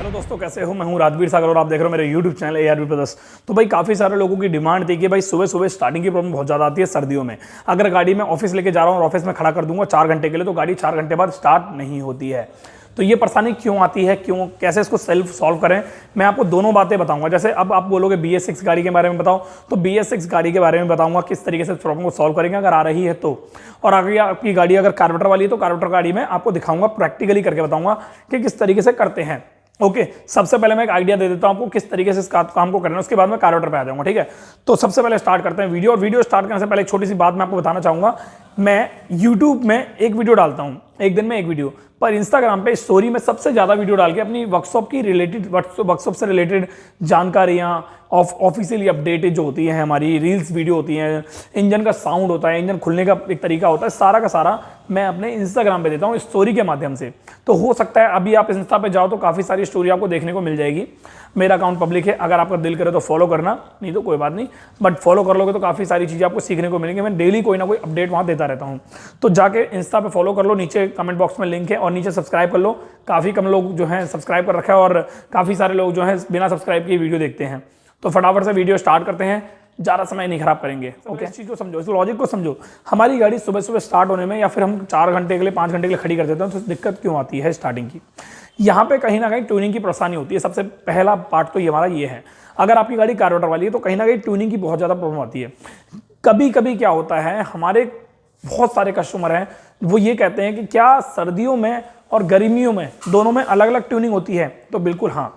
Hello दोस्तों, कैसे हो? मैं हूं राजवीर सागर और आप देख रहे हो मेरे YouTube चैनल ARV ब्रदर्स। तो भाई काफ़ी सारे लोगों की डिमांड थी कि भाई सुबह सुबह स्टार्टिंग की प्रॉब्लम बहुत ज़्यादा आती है सर्दियों में। अगर गाड़ी में ऑफिस लेके जा रहा हूँ और ऑफिस में खड़ा कर दूंगा 4 घंटे के लिए, तो गाड़ी 4 घंटे बाद स्टार्ट नहीं होती है। तो ये परेशानी क्यों आती है, क्यों, कैसे इसको सेल्फ सॉल्व करें, मैं आपको दोनों बातें बताऊंगा। जैसे अब आप बोलोगे BS6 गाड़ी के बारे में बताओ, तो BS6 गाड़ी के बारे में बताऊंगा किस तरीके से प्रॉब्लम को सॉल्व करेंगे अगर आ रही है तो। और अगर आपकी गाड़ी अगर कार्बोरेटर वाली है तो कार्बोरेटर गाड़ी में आपको दिखाऊंगा, प्रैक्टिकली करके बताऊंगा कि किस तरीके से करते हैं। ओके, सबसे पहले मैं एक आइडिया दे देता हूं आपको किस तरीके से इस काम को करना है, उसके बाद मैं कार्बोरेटर पे आ जाऊंगा। ठीक है, तो सबसे पहले स्टार्ट करते हैं वीडियो। और वीडियो स्टार्ट करने से पहले एक छोटी सी बात मैं आपको बताना चाहूंगा। मैं YouTube में एक वीडियो डालता हूं, एक दिन में एक वीडियो, पर इंस्टाग्राम पे स्टोरी में सबसे ज्यादा वीडियो डाल के अपनी वर्कशॉप की रिलेटेड, वर्कशॉप से रिलेटेड जानकारियां, ऑफिशियली अपडेटेड जो होती है, हमारी रील्स वीडियो होती हैं, इंजन का साउंड होता है, इंजन खुलने का एक तरीका होता है, सारा का सारा मैं अपने इंस्टाग्राम पे देता हूँ स्टोरी के माध्यम से। तो हो सकता है अभी आप इंस्टा पे जाओ तो काफ़ी सारी स्टोरी आपको देखने को मिल जाएगी। मेरा अकाउंट पब्लिक है, अगर आपका दिल करे तो फॉलो करना, नहीं तो कोई बात नहीं, बट फॉलो कर लोगे तो काफ़ी सारी चीज़ें आपको सीखने को मिलेंगी। मैं डेली कोई ना कोई अपडेट वहाँ देता रहता हूँ, तो जाके इंस्टा पे फॉलो कर लो, नीचे कमेंट बॉक्स में लिंक है, और नीचे सब्सक्राइब कर लो। काफ़ी कम लोग जो हैं सब्सक्राइब कर रखा है और काफ़ी सारे लोग जो हैं बिना सब्सक्राइब किए वीडियो देखते हैं। तो फटाफट से वीडियो स्टार्ट करते हैं, ज़्यादा समय नहीं खराब करेंगे। ओके, इस चीज़ को समझो, इस लॉजिक को समझो। हमारी गाड़ी सुबह सुबह स्टार्ट होने में, या फिर हम 4 घंटे के लिए 5 घंटे के लिए खड़ी कर देते हैं, तो दिक्कत क्यों आती है स्टार्टिंग की? यहाँ पे कहीं ना कहीं ट्यूनिंग की परेशानी होती है। सबसे पहला पार्ट तो ये हमारा ये है। अगर आपकी गाड़ी कार्बोरेटर वाली है तो कहीं ना कहीं ट्यूनिंग की बहुत ज़्यादा प्रॉब्लम आती है। कभी कभी क्या होता है, हमारे बहुत सारे कस्टमर हैं वो ये कहते हैं कि क्या सर्दियों में और गर्मियों में दोनों में अलग अलग ट्यूनिंग होती है? तो बिल्कुल हाँ,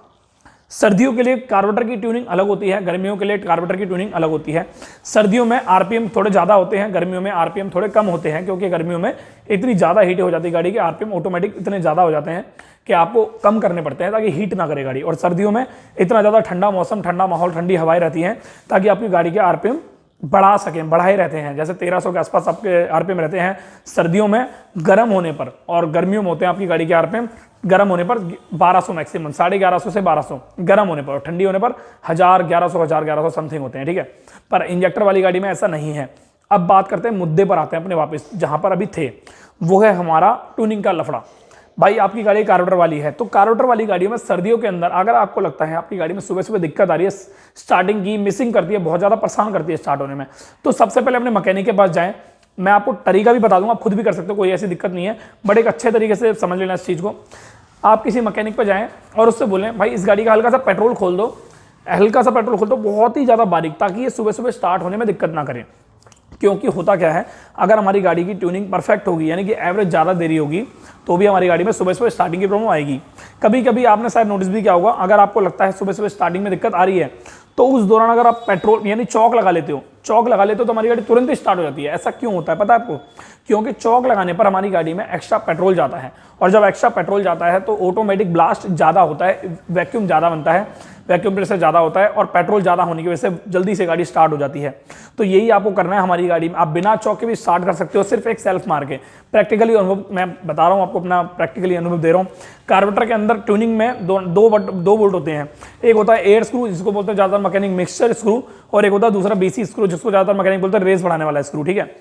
सर्दियों के लिए कार्बोरेटर की ट्यूनिंग अलग होती है, गर्मियों के लिए कार्बोरेटर की ट्यूनिंग अलग होती है। सर्दियों में आरपीएम थोड़े ज़्यादा होते हैं, गर्मियों में आरपीएम थोड़े कम होते हैं, क्योंकि गर्मियों में इतनी ज़्यादा हीट हो जाती है गाड़ी के, आरपीएम ऑटोमेटिक इतने ज़्यादा हो जाते हैं कि आपको कम करने पड़ते हैं ताकि हीट ना करे गाड़ी। और सर्दियों में इतना ज़्यादा ठंडा मौसम, ठंडा माहौल, ठंडी हवाएं रहती हैं ताकि आपकी गाड़ी के आरपीएम बढ़ा सकें, बढ़ाए रहते हैं। जैसे 1300 के आसपास आपके आरपीएम रहते हैं सर्दियों में गर्म होने पर, और गर्मियों में होते हैं आपकी गाड़ी के आरपीएम गर्म होने पर 1200 मैक्सिमम, 1150 से 1200 गर्म होने पर, और ठंडी होने पर 1100 समथिंग होते हैं। ठीक है, पर इंजेक्टर वाली गाड़ी में ऐसा नहीं है। अब बात करते हैं, मुद्दे पर आते हैं अपने वापस, जहां पर अभी थे, वो है हमारा ट्यूनिंग का लफड़ा। भाई आपकी गाड़ी कार्बोरेटर वाली है, तो कार्बोरेटर वाली गाड़ियों में सर्दियों के अंदर अगर आपको लगता है आपकी गाड़ी में सुबह सुबह दिक्कत आ रही है, स्टार्टिंग की मिसिंग करती है, बहुत ज़्यादा परेशान करती है स्टार्ट होने में, तो सबसे पहले अपने मैकेनिक के पास जाएं। मैं आपको तरीका भी बता दूंगा, आप खुद भी कर सकते हो, कोई ऐसी दिक्कत नहीं है, बट एक अच्छे तरीके से समझ लेना इस चीज़ को। आप किसी मैकेनिक पर जाएँ और उससे बोलें भाई इस गाड़ी का हल्का सा पेट्रोल खोल दो, हल्का सा पेट्रोल खोल दो, बहुत ही ज़्यादा बारीक, ताकि ये सुबह सुबह स्टार्ट होने में दिक्कत ना करें। क्योंकि होता क्या है, अगर हमारी गाड़ी की ट्यूनिंग परफेक्ट होगी, यानी कि एवरेज ज़्यादा देरी होगी, तो भी हमारी गाड़ी में सुबह सुबह स्टार्टिंग की प्रॉब्लम आएगी। कभी कभी आपने शायद नोटिस भी किया होगा, अगर आपको लगता है सुबह सुबह स्टार्टिंग में दिक्कत आ रही है, तो उस दौरान अगर आप पेट्रोल यानी चौक लगा लेते हो, तो हमारी गाड़ी तुरंत ही स्टार्ट हो जाती है। ऐसा क्यों होता है पता है आपको? क्योंकि चौक लगाने पर हमारी गाड़ी में एक्स्ट्रा पेट्रोल जाता है, और जब एक्स्ट्रा पेट्रोल जाता है तो ऑटोमेटिक ब्लास्ट ज़्यादा होता है, वैक्यूम ज़्यादा बनता है, वैक्यूम प्रेशर ज़्यादा होता है, और पेट्रोल ज़्यादा होने की वजह से जल्दी से गाड़ी स्टार्ट हो जाती है। तो यही आपको करना है हमारी गाड़ी में। आप बिना चौक के भी स्टार्ट कर सकते हो, सिर्फ एक सेल्फ मार के। प्रैक्टिकली अनुभव मैं बता रहा हूँ आपको, अपना प्रैक्टिकली अनुभव दे रहा हूँ। कार्बोरेटर के अंदर ट्यूनिंग में दो बोल्ट होते हैं। एक होता है एयर स्क्रू, जिसको बोलते हैं ज़्यादातर मैकेनिक मिक्सचर स्क्रू, और एक होता है दूसरा BC स्क्रू, जिसको ज़्यादातर मैकेनिक बोलते हैं रेस बढ़ाने वाला स्क्रू। ठीक है,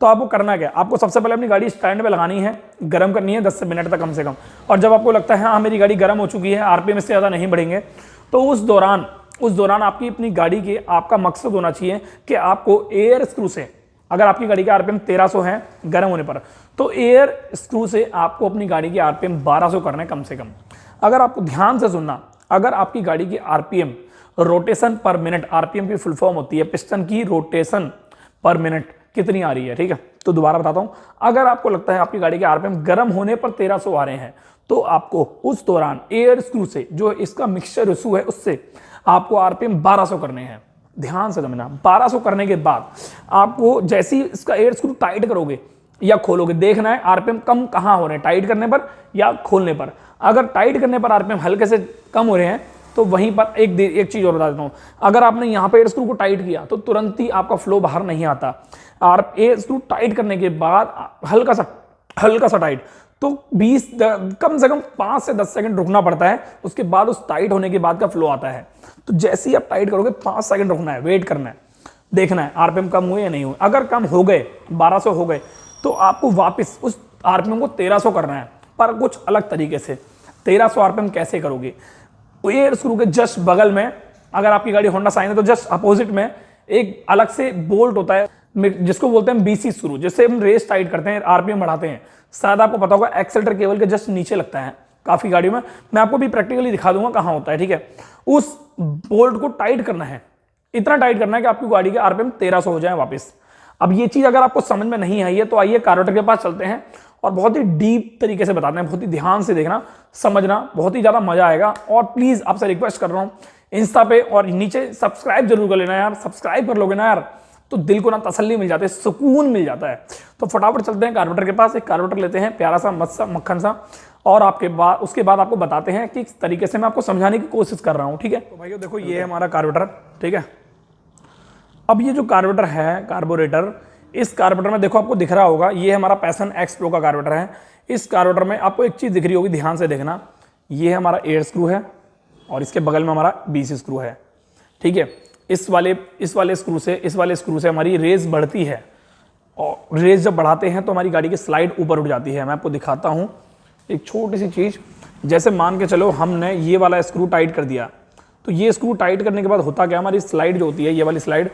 तो आपको करना क्या, आपको सबसे पहले अपनी गाड़ी स्टैंड पे लगानी है, गर्म करनी है 10 मिनट तक कम से कम। और जब आपको लगता है हाँ मेरी गाड़ी गर्म हो चुकी है, आरपीएम इससे ज़्यादा नहीं बढ़ेंगे, तो उस दौरान आपकी अपनी गाड़ी के, आपका मकसद होना चाहिए कि आपको एयर स्क्रू से, अगर आपकी गाड़ी का आरपीएम 1300 है गर्म होने पर, तो एयर स्क्रू से आपको अपनी गाड़ी की आरपीएम 1200 करना है कम से कम। अगर आपको ध्यान से सुनना, अगर आपकी गाड़ी की आरपीएम रोटेशन पर मिनट, आरपीएम की फुल फॉर्म होती है पिस्टन की रोटेशन पर मिनट, कितनी आ रही है, ठीक है, तो दोबारा बताता हूं, अगर आपको लगता है आपकी गाड़ी के आरपीएम गर्म होने पर 1300 आ रहे हैं, तो आपको उस दौरान एयर स्क्रू से, जो इसका मिक्सचर इशू है, उससे आपको आरपीएम 1200 करने हैं। ध्यान से समझना, 1200 करने के बाद आपको जैसे ही इसका एयर स्क्रू टाइट करोगे या खोलोगे, देखना है आरपीएम कम कहां हो रहे हैं, टाइट करने पर या खोलने पर। अगर टाइट करने पर आरपीएम हल्के से कम हो रहे हैं, तो वहीं पर एक चीज और बता देता हूं, अगर आपने यहां पर एयर स्क्रू को टाइट किया तो तुरंत ही आपका फ्लो बाहर नहीं आता। और एयर स्क्रू टाइट करने के बाद हल्का सा टाइट, तो 20 कम से कम 5 से 10 सेकंड रुकना पड़ता है, उसके बाद उस टाइट होने के बाद का फ्लो आता है। तो जैसे ही आप टाइट करोगे 5 सेकंड रुकना है, वेट करना है, देखना है आरपीएम कम हुए या नहीं हुए। अगर कम हो गए, 1200 हो गए, तो आपको वापस उस आरपीएम को 1300 करना है, पर कुछ अलग तरीके से। 1300 आरपीएम कैसे करोगे? एयर स्क्रू के जस्ट बगल में, अगर आपकी गाड़ी होंडा साइन है तो जस्ट अपोजिट में एक अलग से बोल्ट होता है जिसको बोलते हैं बीसी स्क्रू, जिससे हम रेस टाइट करते हैं, आरपीएम बढ़ाते हैं। शायद आपको पता होगा एक्सेलेटर केबल के जस्ट नीचे लगता है काफी गाड़ियों में। मैं आपको भी प्रैक्टिकली दिखा दूंगा कहां होता है, ठीक है। उस बोल्ट को टाइट करना है, इतना टाइट करना है कि आपकी गाड़ी के आरपीएम 1300 हो जाए वापस। अब ये चीज अगर आपको समझ में नहीं आई है तो आइए कार्बोरेटर के पास चलते हैं और बहुत ही डीप तरीके से बताते हैं, बहुत ही ध्यान से देखना, समझना, बहुत ही ज्यादा मजा आएगा। और प्लीज आपसे रिक्वेस्ट कर रहा हूं, इंस्टा पे और नीचे सब्सक्राइब जरूर कर लेना यार। सब्सक्राइब कर लोगे ना यार तो दिल को ना तसल्ली मिल जाती है, सुकून मिल जाता है। तो फटाफट चलते हैं कार्बोरेटर के पास, एक कार्बोरेटर लेते हैं प्यारा सा मस्त सा मक्खन सा, और उसके बाद आपको बताते हैं कि किस तरीके से मैं आपको समझाने की कोशिश कर रहा हूं, ठीक है। तो भाइयों देखो ये है हमारा कार्बोरेटर, ठीक है। अब ये जो कार्बोरेटर है, कार्बोरेटर, इस कार्बोरेटर में देखो आपको दिख रहा होगा, ये हमारा पैशन एक्स प्रो का कार्बोरेटर है। इस कार्बोरेटर में आपको एक चीज दिख रही होगी, ध्यान से देखना, ये हमारा एयर स्क्रू है और इसके बगल में हमारा बीसी स्क्रू है, ठीक है। इस वाले स्क्रू से हमारी रेस बढ़ती है, और रेस जब बढ़ाते हैं तो हमारी गाड़ी की स्लाइड ऊपर उठ जाती है। मैं आपको दिखाता हूं एक छोटी सी चीज, जैसे मान के चलो हमने ये वाला स्क्रू टाइट कर दिया, तो ये स्क्रू टाइट करने के बाद होता क्या, हमारी स्लाइड जो होती है, ये वाली स्लाइड,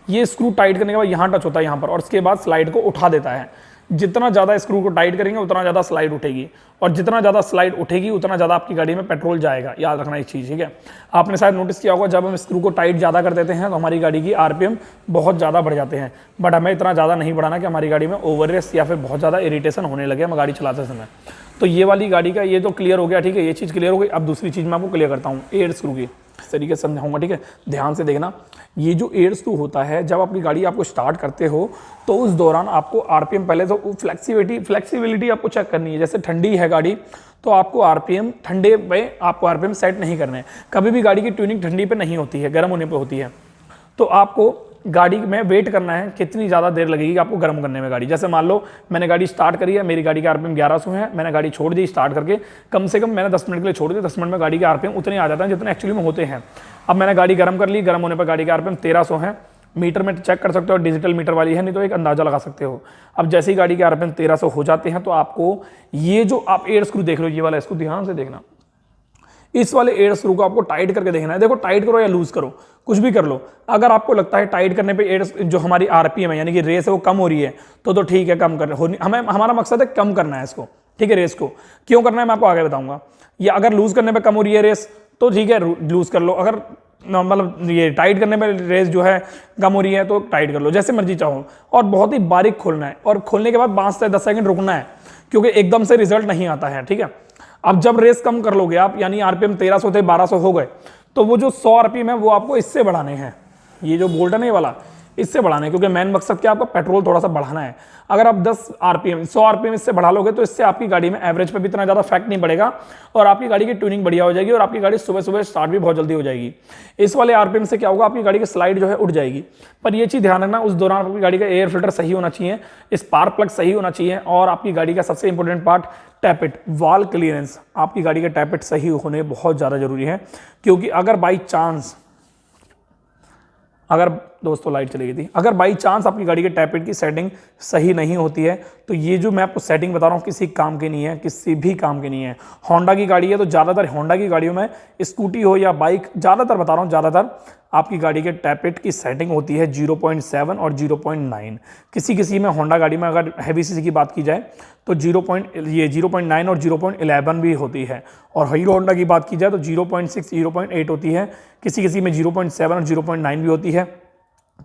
ये स्क्रू टाइट करने के बाद यहाँ टच होता है यहाँ पर, और उसके बाद स्लाइड को उठा देता है। जितना ज़्यादा स्क्रू को टाइट करेंगे उतना ज़्यादा स्लाइड उठेगी, और जितना ज़्यादा स्लाइड उठेगी उतना ज़्यादा आपकी गाड़ी में पेट्रोल जाएगा। याद रखना एक चीज़, ठीक है। आपने शायद नोटिस किया होगा, जब हम स्क्रू को टाइट ज़्यादा कर देते हैं तो हमारी गाड़ी की आरपीएम बहुत ज़्यादा बढ़ जाते हैं, बट हमें इतना ज़्यादा नहीं बढ़ाना कि हमारी गाड़ी में ओवर रेस या फिर बहुत ज़्यादा इरिटेशन होने लगे हम गाड़ी चलाते समय। तो ये वाली गाड़ी का ये तो क्लियर हो गया, ठीक है, ये चीज़ क्लियर हो गई। अब दूसरी चीज़ मैं आपको क्लियर करता हूँ एयर स्क्रू की, इस तरीके से समझाऊंगा, ठीक है। ध्यान से देखना, ये जो एयर स्क्रू होता है, जब अपनी गाड़ी आपको स्टार्ट करते हो तो उस दौरान आपको आरपीएम पहले तो फ्लेक्सिबिलिटी आपको चेक करनी है। जैसे ठंडी है गाड़ी तो आपको आरपीएम ठंडे पे आपको आरपीएम सेट नहीं करने हैं। कभी भी गाड़ी की ट्यूनिंग ठंडी पे नहीं होती है, गर्म होने पे होती है। तो आपको गाड़ी में वेट करना है कितनी ज़्यादा देर लगेगी आपको गर्म करने में गाड़ी। जैसे मान लो मैंने गाड़ी स्टार्ट करी है, मेरी गाड़ी का आरपीएम 1100 है, मैंने गाड़ी छोड़ दी स्टार्ट करके, कम से कम मैंने 10 मिनट के लिए छोड़ दी, 10 मिनट में गाड़ी के आरपीएम उतने आ जाते हैं जितने एक्चुअली में होते हैं। अब मैंने गाड़ी गर्म कर ली, गर्म होने पर गाड़ी का आरपीएम 1300 है, मीटर में चेक कर सकते हो, डिजिटल मीटर वाली है, नहीं तो एक अंदाजा लगा सकते हो। अब जैसे ही गाड़ी के आरपीएम 1300 हो जाते हैं तो आपको ये जो आप एयर स्क्रू देख रहे हो, ये वाला स्क्रू ध्यान से देखना, इस वाले एयर स्क्रू को आपको टाइट करके देखना है। देखो टाइट करो या लूज करो, कुछ भी कर लो। अगर आपको लगता है टाइट करने पे एयर जो हमारी आरपीएम है यानी कि रेस है वो कम हो रही है तो ठीक है, कम कर हमें, हमारा मकसद है कम करना है इसको, ठीक है। रेस को क्यों करना है मैं आपको आगे बताऊंगा। या अगर लूज करने पे कम हो रही है रेस तो ठीक है लूज कर लो, अगर मतलब ये टाइट करने में रेस जो है कम हो रही है तो टाइट कर लो, जैसे मर्जी चाहो। और बहुत ही बारीक खोलना है, और खोलने के बाद 5 से 10 सेकंड रुकना है, क्योंकि एकदम से रिजल्ट नहीं आता है, ठीक है। अब जब रेस कम कर लोगे आप, यानी आरपीएम 1300 थे 1200 हो गए, तो वो जो 100 आरपीएम है वो आपको इससे बढ़ाने हैं, ये जो बोल्ट है ना ये वाला, इससे बढ़ाना है, क्योंकि मेन मकसद क्या आपका पेट्रोल थोड़ा सा बढ़ाना है। अगर आप 10 आरपीएम 100 आरपीएम इससे बढ़ा लोगे तो इससे आपकी गाड़ी में एवरेज पे भी इतना ज़्यादा इफेक्ट नहीं पड़ेगा, और आपकी गाड़ी की ट्यूनिंग बढ़िया हो जाएगी, और आपकी गाड़ी सुबह सुबह स्टार्ट भी बहुत जल्दी हो जाएगी। इस वाले आरपीएम से क्या होगा, आपकी गाड़ी की स्लाइड जो है उठ जाएगी। पर ये चीज़ ध्यान रखना, उस दौरान आपकी गाड़ी का एयर फिल्टर सही होना चाहिए, स्पार्क प्लग सही होना चाहिए, और आपकी गाड़ी का सबसे इंपॉर्टेंट पार्ट टैपिट वाल क्लियरेंस, आपकी गाड़ी का टैपिट सही होने बहुत ज़्यादा जरूरी है। क्योंकि अगर बाई चांस, अगर दोस्तों लाइट चली गई थी, अगर बाई चांस आपकी गाड़ी के टैपिट की सेटिंग सही नहीं होती है तो ये जो मैं आपको सेटिंग बता रहा हूँ किसी काम की नहीं है, किसी भी काम की नहीं है। होंडा की गाड़ी है तो ज़्यादातर होंडा की गाड़ियों में, स्कूटी हो या बाइक, ज़्यादातर बता रहा हूँ, ज़्यादातर आपकी गाड़ी के टैपिट की सेटिंग होती है 0.7 और 0.9। किसी में होंडा गाड़ी में अगर हैवी सीसी की बात की जाए तो 0.9 और 0.11 भी होती है, और हीरो होंडा की बात की जाए तो 0.6 0.8 होती है, किसी में 0.7 और 0.9 भी होती है।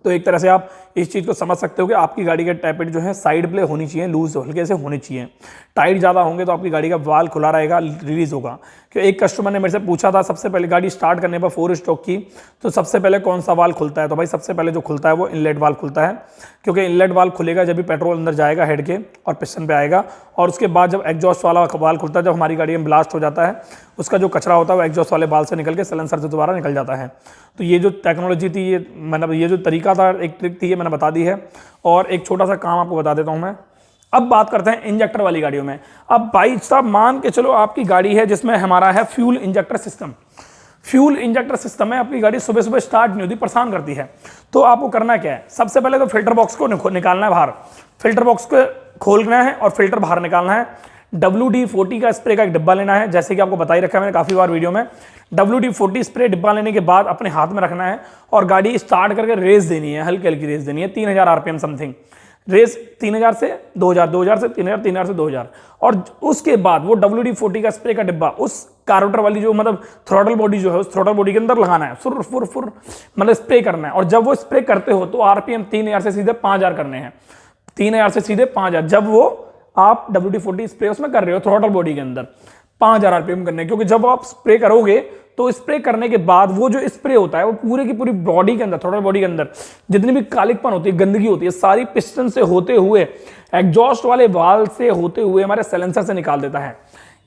तो एक तरह से आप इस चीज़ को समझ सकते हो कि आपकी गाड़ी के टैपिट जो है साइड प्ले होनी चाहिए, लूज हल्के से होनी चाहिए। टाइट ज़्यादा होंगे तो आपकी गाड़ी का वाल खुला रहेगा, रिलीज होगा। क्योंकि एक कस्टमर ने मेरे से पूछा था, सबसे पहले गाड़ी स्टार्ट करने पर 4 स्ट्रोक की तो सबसे पहले कौन सा वाल खुलता है, तो भाई सबसे पहले जो खुलता है वो इनलेट वाल खुलता है, क्योंकि इनलेट वाल खुलेगा जब भी पेट्रोल अंदर जाएगा हेड के और पिस्टन पे आएगा, और उसके बाद जब एग्जॉस्ट वाला वाल खुलता है, जब हमारी गाड़ी में ब्लास्ट हो जाता है, उसका जो कचरा होता है वो एग्जॉस्ट वाले बाल से निकल के सिलेंसर से दोबारा निकल जाता है। तो ये जो टेक्नोलॉजी थी, ये मतलब ये जो तरीका था, एक ट्रिक थी, ये मैंने बता दी है। और एक छोटा सा काम आपको बता देता हूँ मैं। अब बात करते हैं इंजेक्टर वाली गाड़ियों में। अब भाई साहब मान के चलो आपकी गाड़ी है जिसमें हमारा है fuel injector system. Fuel injector system में आपकी गाड़ी सुबह सुबह स्टार्ट नहीं होती, परेशान करती है। तो आपको करना क्या है, सबसे पहले तो फिल्टर बॉक्स को निकालना है बाहर, फिल्टर बॉक्स को खोलना है और फिल्टर बाहर निकालना है। WD-40 का स्प्रे का एक डिब्बा लेना है, जैसे कि आपको बता ही रखा है मैंने काफ़ी बार वीडियो में। WD-40 स्प्रे डिब्बा लेने के बाद अपने हाथ में रखना है और गाड़ी स्टार्ट करके रेस देनी है, हल्की हल्की रेस देनी है, 3000 RPM समथिंग रेस, 3000 से 2000, 2000 से 3000, 3000 से 2000। और उसके बाद वो WD-40 का स्प्रे का डिब्बा उस कार्बोरेटर वाली जो मतलब थ्रॉटल बॉडी जो है उस थ्रॉटल बॉडी के अंदर लगाना है, फुर फुर फुर मतलब स्प्रे करना है। और जब वो स्प्रे करते हो तो RPM 3000 से सीधे 5000 करने हैं, 3000 से सीधे 5000। जब वो आप WD-40 स्प्रे उसमें कर रहे हो थ्रॉटल बॉडी के अंदर 5000 RPM करने, क्योंकि जब आप स्प्रे करोगे तो स्प्रे करने के बाद वो जो स्प्रे होता है वो पूरे की पूरी बॉडी के अंदर, थ्रॉटल बॉडी के अंदर जितनी भी कालिकपन होती है, गंदगी होती है, सारी पिस्टन से होते हुए एग्जॉस्ट वाले वाल्व से होते हुए हमारे साइलेंसर से निकाल देता है।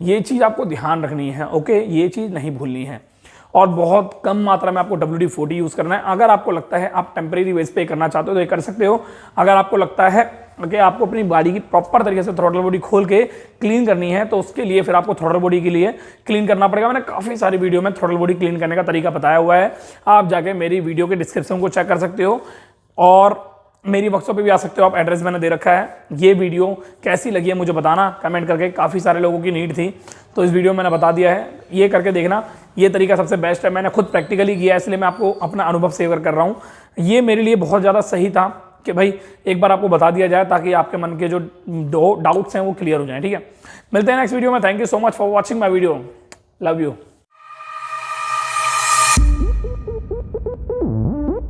ये चीज आपको ध्यान रखनी है, ओके, ये चीज नहीं भूलनी है। और बहुत कम मात्रा में आपको WD-40 यूज करना है। अगर आपको लगता है आप टेम्परेरी बेस पे करना चाहते हो तो ये कर सकते हो। अगर आपको लगता है कि आपको अपनी गाड़ी की प्रॉपर तरीके से थ्रॉटल बॉडी खोल के क्लीन करनी है तो उसके लिए फिर आपको थ्रॉटल बॉडी के लिए क्लीन करना पड़ेगा। मैंने काफी सारी वीडियो में थ्रॉटल बॉडी क्लीन करने का तरीका बताया हुआ है, आप जाके मेरी वीडियो के डिस्क्रिप्शन को चेक कर सकते हो और मेरी वर्कशॉप पे भी आ सकते हो आप, एड्रेस मैंने दे रखा है। ये वीडियो कैसी लगी है मुझे बताना कमेंट करके, काफ़ी सारे लोगों की नीड थी तो इस वीडियो में मैंने बता दिया है। ये करके देखना, ये तरीका सबसे बेस्ट है, मैंने खुद प्रैक्टिकली किया है इसलिए मैं आपको अपना अनुभव शेयर कर रहा हूँ। ये मेरे लिए बहुत ज़्यादा सही था कि भाई एक बार आपको बता दिया जाए ताकि आपके मन के जो डाउट्स हैं वो क्लियर हो जाए। ठीक है, मिलते हैं नेक्स्ट वीडियो में। Thank you so much for watching my video, love you.